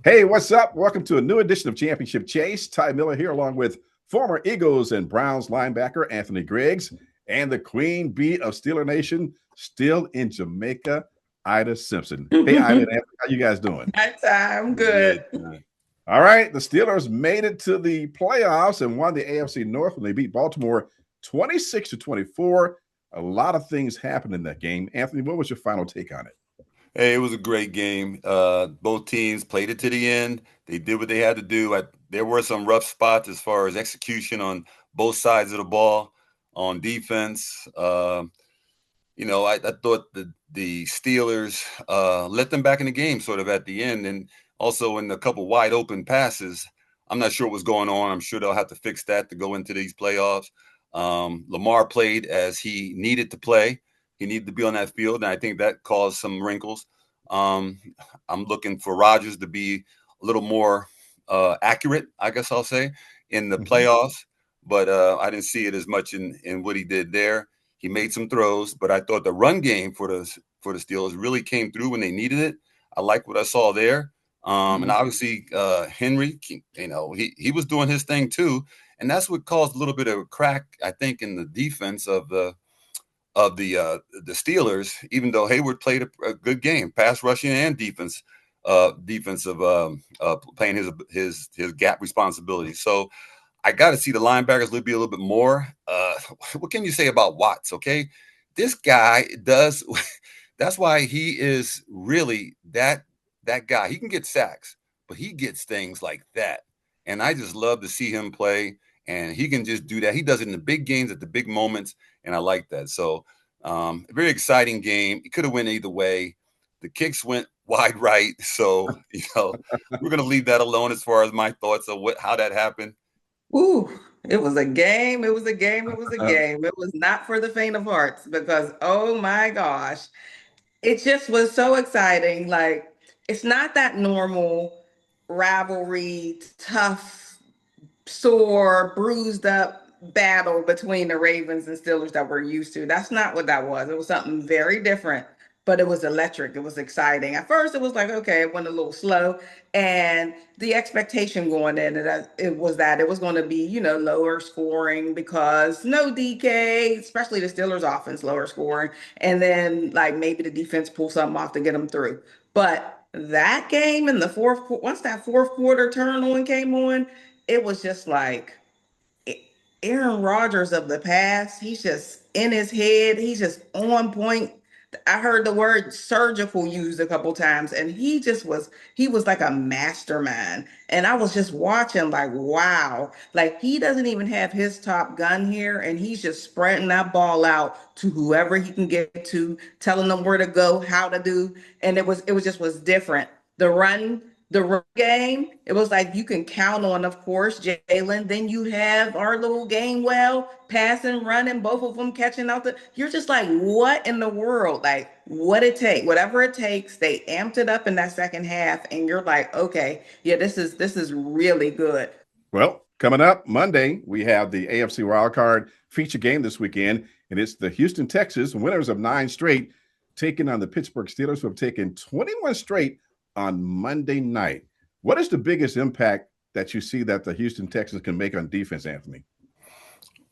Hey, what's up? Welcome to a new edition of Championship Chase. Ty Miller here, along with former Eagles and Browns linebacker Anthony Griggs and the Queen Bee of Steeler Nation, still in Jamaica, Ida Simpson. Hey, Ida and Anthony, how you guys doing? Hi, Ty. I'm good. Good. All right, the Steelers made it to the playoffs and won the AFC North when they beat Baltimore 26-24. A lot of things happened in that game. Anthony, what was your final take on it? Hey, it was a great game. Both teams played it to the end. They did what they had to do. There were some rough spots as far as execution on both sides of the ball, on defense. I thought the Steelers let them back in the game sort of at the end, and also in a couple wide open passes. I'm not sure what's going on. I'm sure they'll have to fix that to go into these playoffs. Lamar played as he needed to play. He needed to be on that field, and I think that caused some wrinkles. I'm looking for Rodgers to be a little more accurate, I guess I'll say, in the playoffs. But I didn't see it as much in what he did there. He made some throws, but I thought the run game for the Steelers really came through when they needed it. I like what I saw there. And obviously Henry, he was doing his thing too, and that's what caused a little bit of a crack, I think, in the defense of the Steelers. Even though Hayward played a good game, pass rushing and defensive playing his gap responsibility. So I got to see the linebackers be a little bit more. What can you say about Watts? Okay, this guy does. That's why he is really that guy. He can get sacks, but he gets things like that, and I just love to see him play. And he can just do that. He does it in the big games at the big moments, and I like that. So, a very exciting game. It could have went either way. The kicks went wide right, so we're going to leave that alone as far as my thoughts of how that happened. Ooh, it was a game. It was a game. It was a game. It was not for the faint of hearts because, oh my gosh, it just was so exciting. Like, it's not that normal rivalry, tough, sore, bruised up battle between the Ravens and Steelers that we're used to. That's not what that was. It was something very different, but it was electric. It was exciting. At first, it was like, okay, it went a little slow. And the expectation going in, it was that it was going to be, lower scoring because no DK, especially the Steelers offense, lower scoring. And then, like, maybe the defense pull something off to get them through. But that game in the once that fourth quarter turn on came on, it was just like Aaron Rodgers of the past. He's just in his head. He's just on point. I heard the word surgical used a couple times, and he was like a mastermind. And I was just watching, like, wow, like he doesn't even have his top gun here, and he's just spreading that ball out to whoever he can get to, telling them where to go, how to do. And it was different. The run game, it was like you can count on, of course, Jalen. Then you have our little game, well, passing, running, both of them catching out you're just like, what in the world? Like, whatever it takes, they amped it up in that second half, and you're like, okay, yeah, this is really good. Well, coming up Monday, we have the AFC Wildcard feature game this weekend, and it's the Houston Texans, winners of 9 straight, taking on the Pittsburgh Steelers, who have taken 21 straight on Monday night. What is the biggest impact that you see that the Houston Texans can make on defense, Anthony?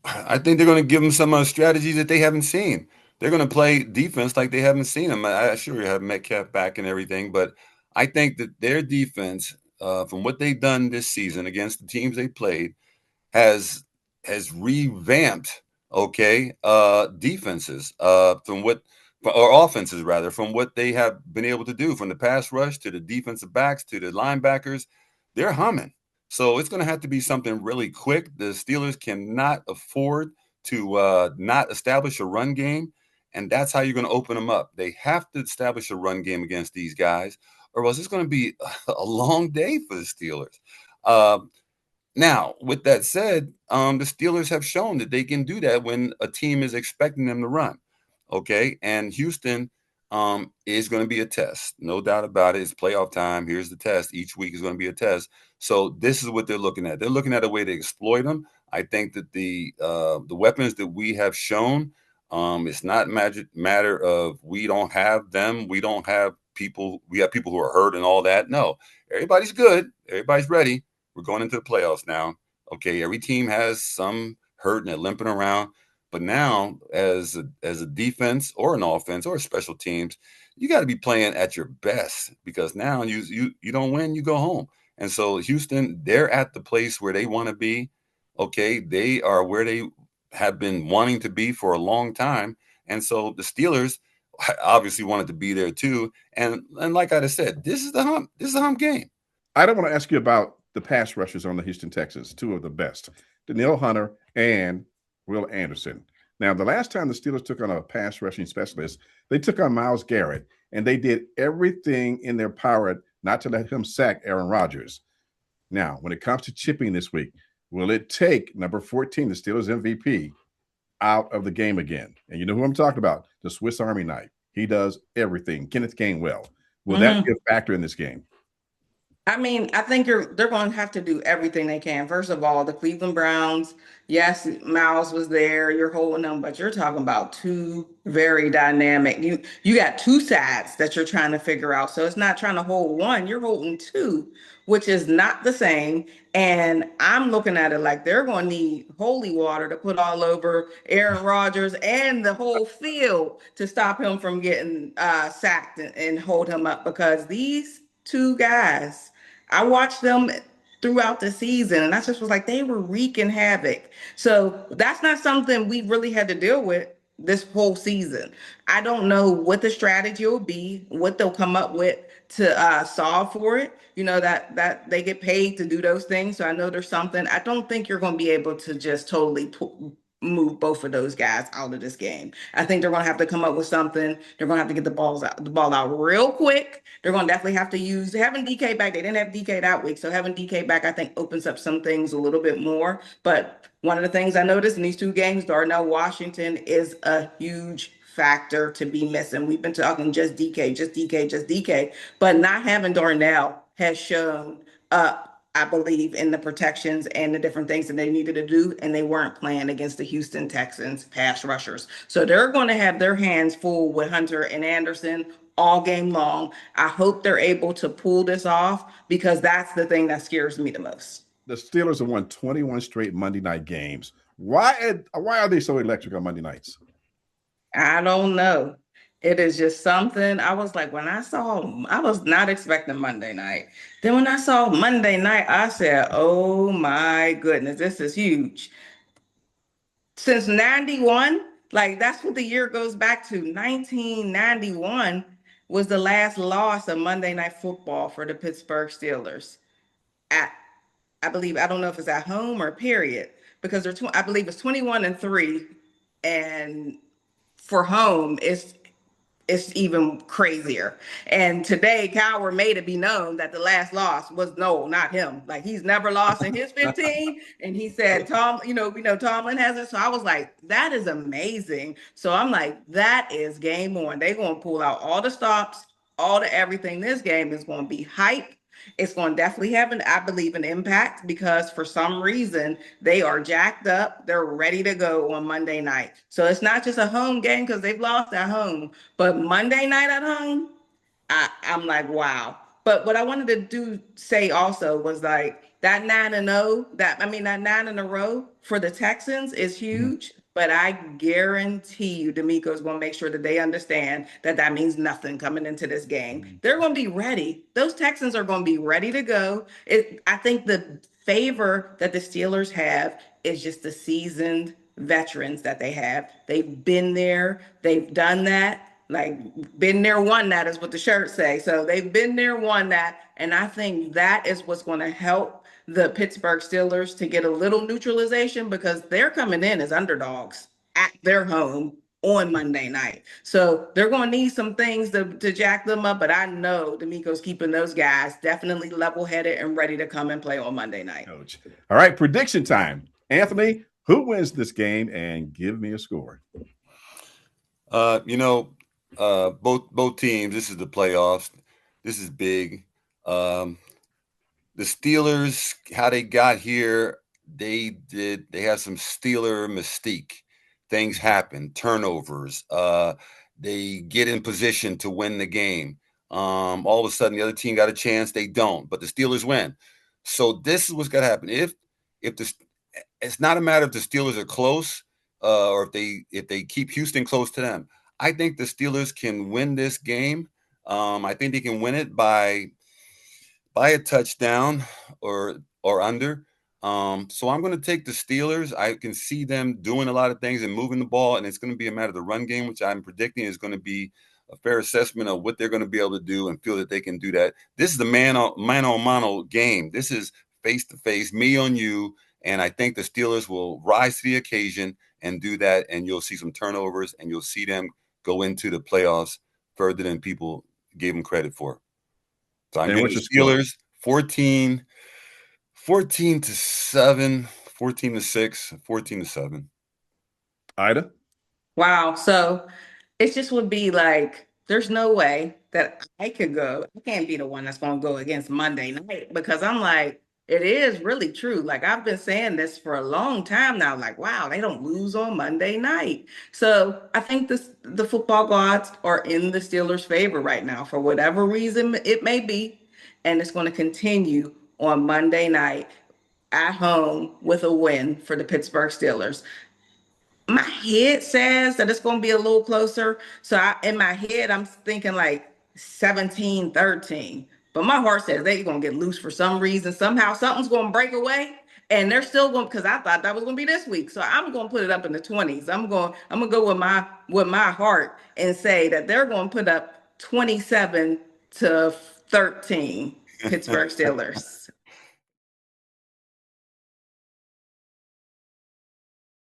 I think they're going to give them some strategies that they haven't seen. They're going to play defense like they haven't seen them. I sure have Metcalf back and everything, but I think that their defense, from what they've done this season against the teams they played, has revamped, okay, defenses, from what or offenses rather, from what they have been able to do, from the pass rush to the defensive backs to the linebackers. They're humming. So it's going to have to be something really quick. The Steelers cannot afford to not establish a run game, and that's how you're going to open them up. They have to establish a run game against these guys, or else it's going to be a long day for the Steelers. Uh, Now, with that said, the Steelers have shown that they can do that when a team is expecting them to run. Okay. And Houston is going to be a test. No doubt about it. It's playoff time. Here's the test. Each week is going to be a test. So this is what they're looking at. They're looking at a way to exploit them. I think that the weapons that we have shown, it's not matter of we don't have them. We don't have we have people who are hurt and all that. No, everybody's good. Everybody's ready. We're going into the playoffs now. Okay, every team has some hurt and they're limping around. But now, as a defense or an offense or special teams, you got to be playing at your best, because now you don't win, you go home. And so Houston, they're at the place where they want to be. Okay, they are where they have been wanting to be for a long time. And so the Steelers obviously wanted to be there too. And like I said, this is the hump. This is a hump game. I don't want to ask you about the pass rushers on the Houston Texans, two of the best, Danielle Hunter and Will Anderson. Now, the last time the Steelers took on a pass rushing specialist, they took on Myles Garrett, and they did everything in their power not to let him sack Aaron Rodgers. Now, when it comes to chipping this week, will it take number 14, the Steelers MVP, out of the game again? And you know who I'm talking about, the Swiss Army knife. He does everything. Kenneth Gainwell. Will that be a factor in this game? I mean, I think they're going to have to do everything they can. First of all, the Cleveland Browns, yes, Miles was there. You're holding them, but you're talking about two very dynamic. You got two sides that you're trying to figure out. So it's not trying to hold one, you're holding two, which is not the same. And I'm looking at it like they're going to need holy water to put all over Aaron Rodgers and the whole field to stop him from getting sacked and hold him up, because these two guys, I watched them throughout the season, and I just was like, they were wreaking havoc. So that's not something we really had to deal with this whole season. I don't know what the strategy will be, what they'll come up with to solve for it. You know, that they get paid to do those things. So I know there's something. I don't think you're going to be able to just totally move both of those guys out of this game. I think they're going to have to come up with something. They're going to have to get the ball out real quick. They're going to definitely have to use having DK back. They didn't have DK that week, so having DK back, I think, opens up some things a little bit more. But one of the things I noticed in these two games, Darnell Washington is a huge factor to be missing. We've been talking just DK, just DK, just DK, but not having Darnell has shown up, I believe, in the protections and the different things that they needed to do, and they weren't playing against the Houston Texans pass rushers. So they're going to have their hands full with Hunter and Anderson all game long. I hope they're able to pull this off, because that's the thing that scares me the most. The Steelers have won 21 straight Monday night games. Why are they so electric on Monday nights? I don't know. It is just something. I was like, I was not expecting Monday night. Then when I saw Monday night, I said, oh my goodness, this is huge. Since 91, like that's what the year goes back to. 1991 was the last loss of Monday Night Football for the Pittsburgh Steelers. I believe, I don't know if it's at home or period, because I believe it's 21-3, and for home, it's even crazier. And today, Cowher made it be known that the last loss was not him. Like, he's never lost in his 15. And he said, we know Tomlin has it. So I was like, that is amazing. So I'm like, that is game on. They're going to pull out all the stops, all the everything. This game is going to be hype. It's going to definitely have I believe, an impact, because for some reason they are jacked up. They're ready to go on Monday night. So it's not just a home game because they've lost at home, but Monday night at home, I'm like, wow. But what I wanted to say also was like that 9-0, that 9 in a row for the Texans is huge. But I guarantee you, D'Amico's going to make sure that they understand that means nothing coming into this game. They're going to be ready. Those Texans are going to be ready to go. I think the favor that the Steelers have is just the seasoned veterans that they have. They've been there. They've done that. Like, been there, won that is what the shirts say. So they've been there, won that. And I think that is what's going to help the Pittsburgh Steelers to get a little neutralization, because they're coming in as underdogs at their home on Monday night. So they're going to need some things to jack them up. But I know D'Amico's keeping those guys definitely level-headed and ready to come and play on Monday night. Coach. All right, prediction time. Anthony, who wins this game, and give me a score? Both teams, this is the playoffs. This is big. The Steelers, how they got here, they have some Steeler mystique. Things happen, turnovers. They get in position to win the game. All of a sudden, the other team got a chance. They don't, but the Steelers win. So this is what's got to happen. If it's not a matter if the Steelers are close, or if they keep Houston close to them. I think the Steelers can win this game. I think they can win it by a touchdown or under. So I'm going to take the Steelers. I can see them doing a lot of things and moving the ball, and it's going to be a matter of the run game, which I'm predicting is going to be a fair assessment of what they're going to be able to do and feel that they can do that. This is the mano game. This is face-to-face, me on you, and I think the Steelers will rise to the occasion and do that, and you'll see some turnovers, and you'll see them go into the playoffs further than people gave them credit for. So I'm giving the Steelers 14-7, 14-6, 14-7. Ida? Wow. So it just would be like, there's no way that I could go. I can't be the one that's going to go against Monday night, because I'm like, it is really true. Like, I've been saying this for a long time now. Like, wow, they don't lose on Monday night. So I think the football gods are in the Steelers' favor right now for whatever reason it may be. And it's going to continue on Monday night at home with a win for the Pittsburgh Steelers. My head says that it's going to be a little closer. So in my head, I'm thinking like 17-13. But my heart says they're going to get loose for some reason. Somehow something's going to break away. And they're still going, because I thought that was going to be this week. So I'm going to put it up in the 20s. I'm going to go with my heart and say that they're going to put up 27-13 Pittsburgh Steelers.